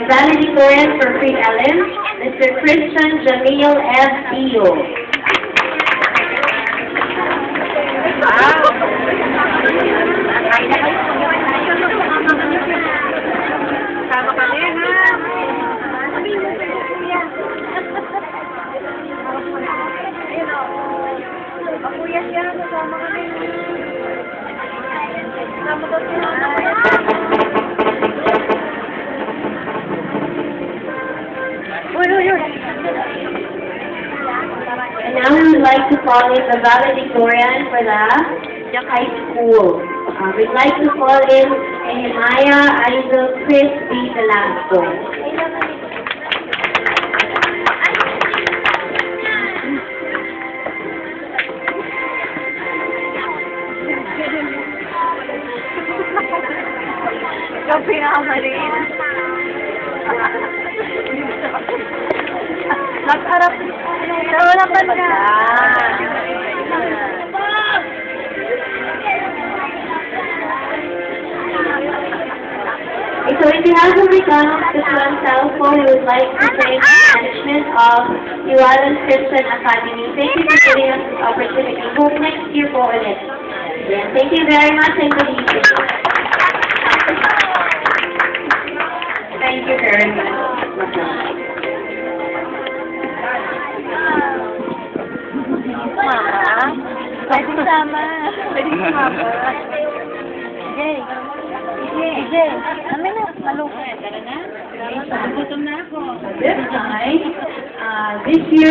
Valedictorian for Free Ellen, Mr. Christian Jamil F. Dio. Sama kami, ha? Kuya siya, kasama kami. Kasama daw siya. And now we would like to call in the valedictorian for the high school. We'd like to call in Nehemiah Isaac Chris B. Velasco. Yung pinakamaliit. Nagharap. Harapan ka. So in behalf of the Tutuan Salvo, we would like to thank the management of Iwalan Christian Academy. Thank you for giving us this opportunity. Hope next year po ulit. Yeah, thank you very much and good evening. Thank you very much. Pwede sama. Pwede sama. Jay. Jay. Amin na. Malungkot. Tara na. Gutom na ako. This time, this year